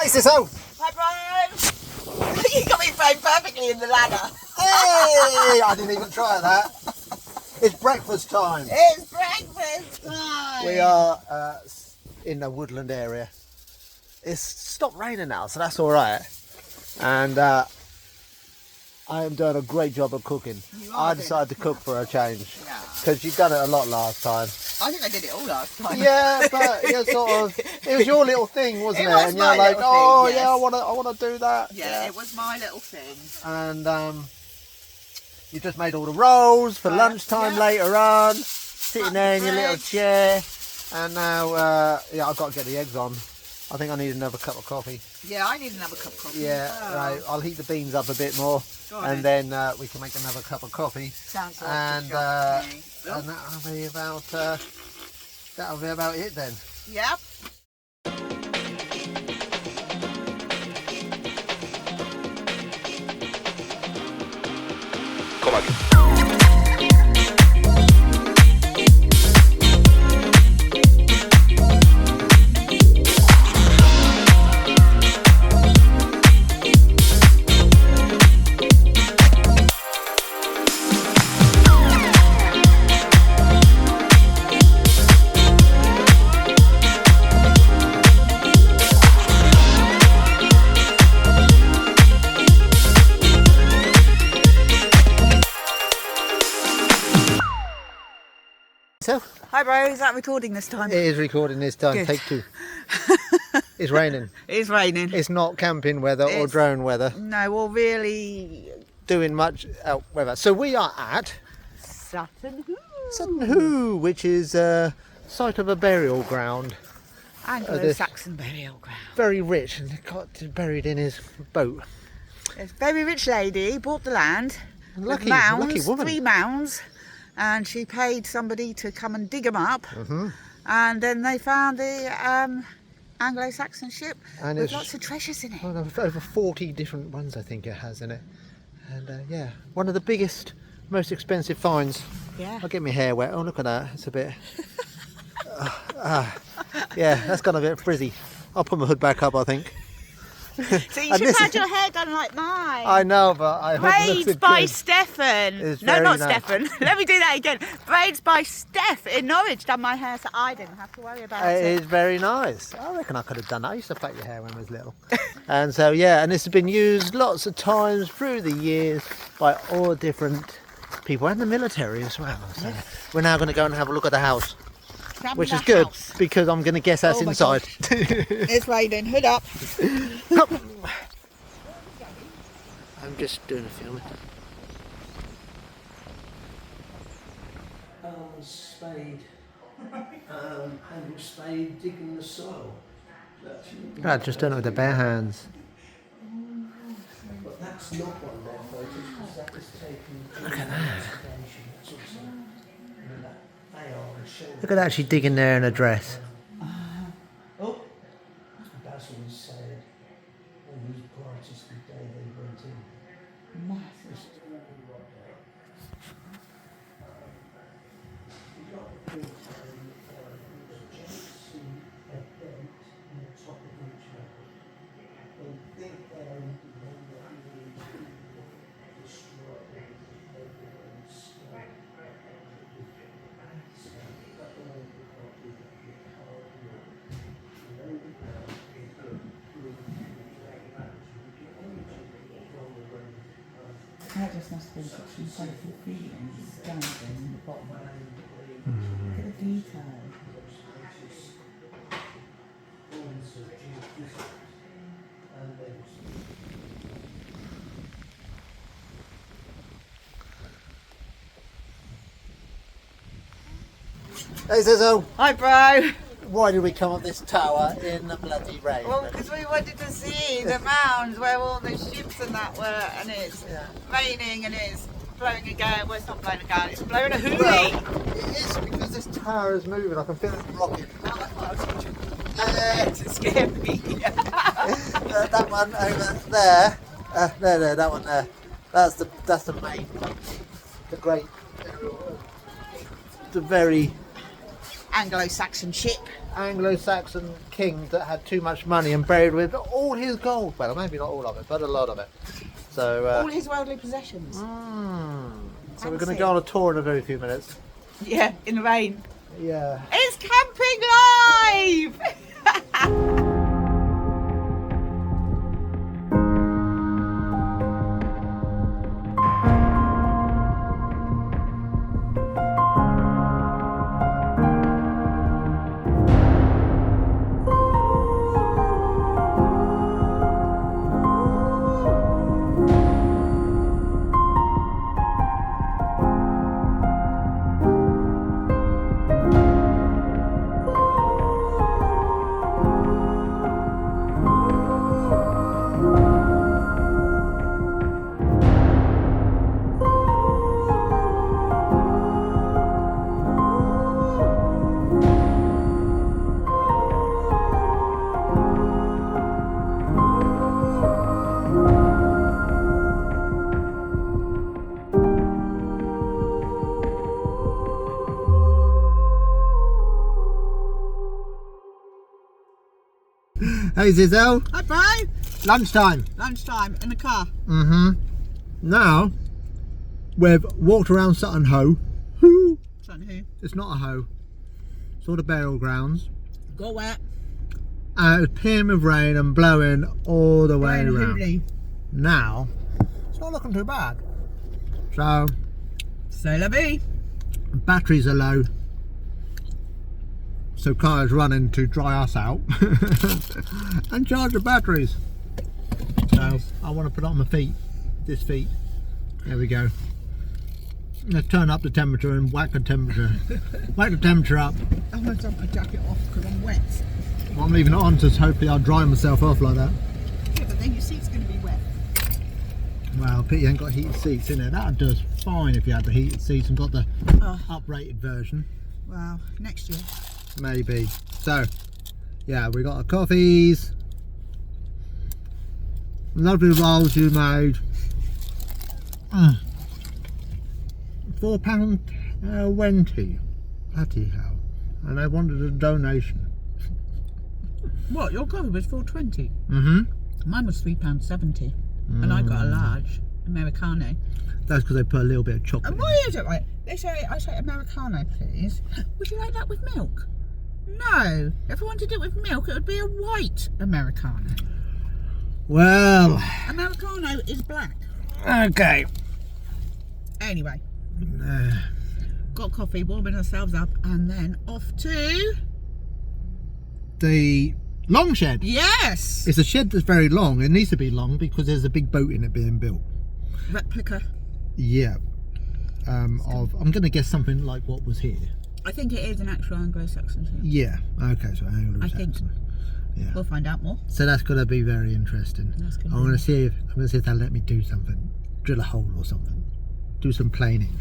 Hey, Sissel! Hi, Brian! You got me framed perfectly in the ladder. Hey! I didn't even try that. It's breakfast time. It's breakfast time. We are in a woodland area. It's stopped raining now, so that's all right. And I am doing a great job of cooking. I decided to cook for a change because you've done it a lot last time. I think I did it all last time. Yeah, but you're sort of, it was your little thing, wasn't it? Was And my you're like, little oh thing, yes. yeah, I want to do that. Yeah, it was my little thing. And you just made all the rolls for lunchtime later on, sitting there in your little chair. And now, yeah, I've got to get the eggs on. I think I need another cup of coffee. Yeah, I need another cup of coffee. Yeah, right. I'll heat the beans up a bit more, and then we can make another cup of coffee. Sounds like and and that'll be about it then. Yep. Come on. So, Hi, bro. Is that recording this time? it is recording this time. Good. Take two. It's raining. It's raining. It's not camping weather or It's- drone weather. No, well, really, Doing much out weather. So we are at Sutton Hoo. Sutton Hoo, which is a site of a burial ground. Anglo-Saxon burial ground. Very rich and got buried in his boat. This very rich lady bought the land. with Lucky mounds, woman. 3 mounds, and she paid somebody to come and dig them up. Mhm. And then they found the Anglo-Saxon ship And with it's- lots of treasures in it. Well, over 40 different ones I think it has in it. And yeah, one of the biggest, most expensive finds. Yeah. I'll get my hair wet. Oh, look at that. It's a bit... yeah, that's gone a bit frizzy. I'll put my hood back up, I think. So you And should this have had is- your hair done like mine. I know, but I hope it looks Braids by good. Stefan. It's No, very not nice. Stefan. Let me do that again. Braids by Steph in Norwich done my hair, so I didn't have to worry about It it. is very nice. I reckon I could have done that. I used to plait your hair when I was little. And so, yeah, and this has been used lots of times through the years by all different people and the military as well. So we're now going to go and have a look at the house, Grab which the is good house. because I'm going to guess that's Oh my inside. It's raining. Hood up. I'm just doing a filming. Spade. And spade digging the soil. Right, just done it with the bare hands. But that's not one there photos because that was taken. Look at that. Look at that, she's digging there in a dress. Oh. Basil said, on whose brightest day they went in. That just must have been such incredible feelings standing in the bottom. Look at the detail. Hey Zizzo, Hi, bro. why did we come up this tower in the bloody rain? Well, because we wanted to see the mounds where all the ships and that were, and it's raining and it's blowing a gale. Well, it's not blowing a gale, it's blowing a hoolie. Well, it is because this tower is moving. I can feel it rocking. To scare me. That one over there. There, that one there. That's the main, the great, the very Anglo-Saxon ship. Anglo-Saxon king that had too much money and buried with all his gold. Well, maybe not all of it, but a lot of it. So all his worldly possessions. so we're going to go on a tour in a very few minutes. Yeah, in the rain. Yeah. It's camping live! Hey Zizzo, Hi, bro. lunchtime. Lunchtime in the car. Now, we've walked around Sutton Hoo. Sutton Hoo. It's not a hoe. It's all the burial grounds. Go wet. It was peeing with rain and blowing all the way around. Hooly. Now, it's not looking too bad. So, C'est la vie. batteries are low. So Kyle's running to dry us out and charge the batteries. So I want to put it on my feet, this feet. There we go. Let's turn up the temperature and whack the temperature. Whack the temperature up. I'm going to take my jacket off because I'm wet. Well, I'm leaving it on so hopefully I'll dry myself off like that. Yeah, but then your seat's going to be wet. Well, pity ain't got heated seats in there. That does fine if you had the heated seats and got the uprated version. Well, next year. Maybe. So, yeah, we got our coffees. Lovely rolls you made. £4.20. Bloody hell. And I wanted a donation. What? Your coffee was $4.20? Mm-hmm. Mine was £3.70. And I got a large Americano. That's because they put a little bit of chocolate And why is it right? They say, I say Americano, please. Would you like that with milk? No. If I wanted it with milk, it would be a white Americano. Well, Americano is black. okay. Anyway, got coffee, warming ourselves up, and then off to The Longshed. yes, It's a shed that's very long. It needs to be long because there's a big boat in it being built. replica. Yeah. I'm going to guess something like what was here. I think it is an actual Anglo-Saxon thing. Yeah. Okay. So Anglo-Saxon. I think. Yeah. We'll find out more. So that's going to be very interesting. That's gonna I'm be going to see if they'll let me do something, drill a hole or something, do some planing.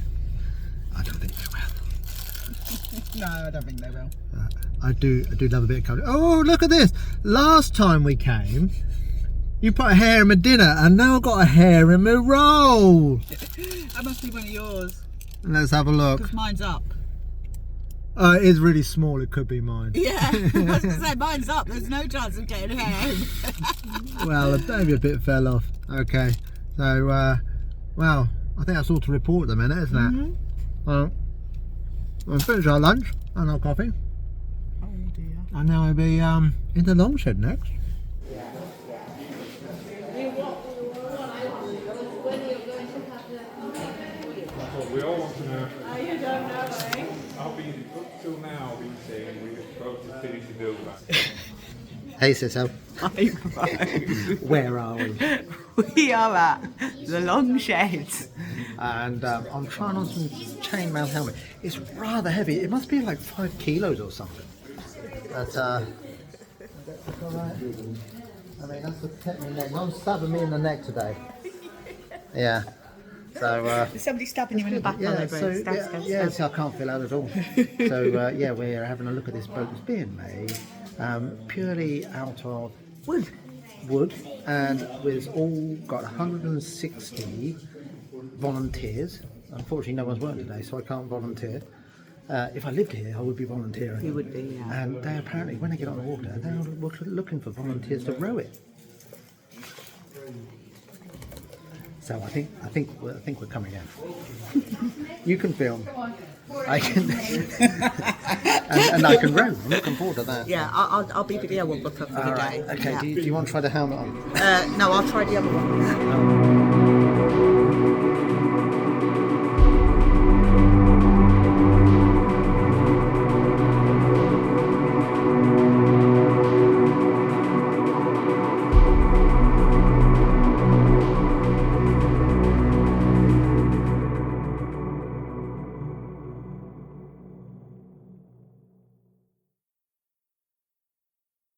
I don't think they will. No, I don't think they will. I do love a bit of colour. Oh, look at this! Last time we came, you put a hair in my dinner, and now I've got a hair in my roll. That must be one of yours. Let's have a look. Because mine's up. It is really small. It could be mine. Yeah, I was going to say mine's up. There's no chance of getting hair. Well, maybe a bit fell off. Okay. So, well, I think that's all to report at the minute, isn't it? Well, we'll finish our lunch and our coffee. Oh dear. And now we'll be in the Longshed next. We all want to know. Oh, you don't know, eh? I've been, up till now, I've been saying we're supposed to finish the build back. Hey, Cecil. Where are we? We are at the Longshed. And I'm trying on some chainmail helmet. It's rather heavy. It must be like 5 kilos or something. But that's alright. I mean, that's what kept me neck. Mum's stabbing me in the neck today. Yeah. So. Is somebody stabbing you in the back? Yeah, so so I can't feel out at all. So yeah, we're having a look at this boat that's being made purely out of wood, and we've all got 160 volunteers. Unfortunately, no one's working today, so I can't volunteer. if I lived here, I would be volunteering. You would be, yeah. And they apparently, when they get on the water, they're looking for volunteers to row it. So I think we're coming in. You can film. I can, and I can row. I'm looking forward to that. Yeah, I'll be videographer for the day. Okay. Yeah. Do you want to try the helmet on? No, I'll try the other one.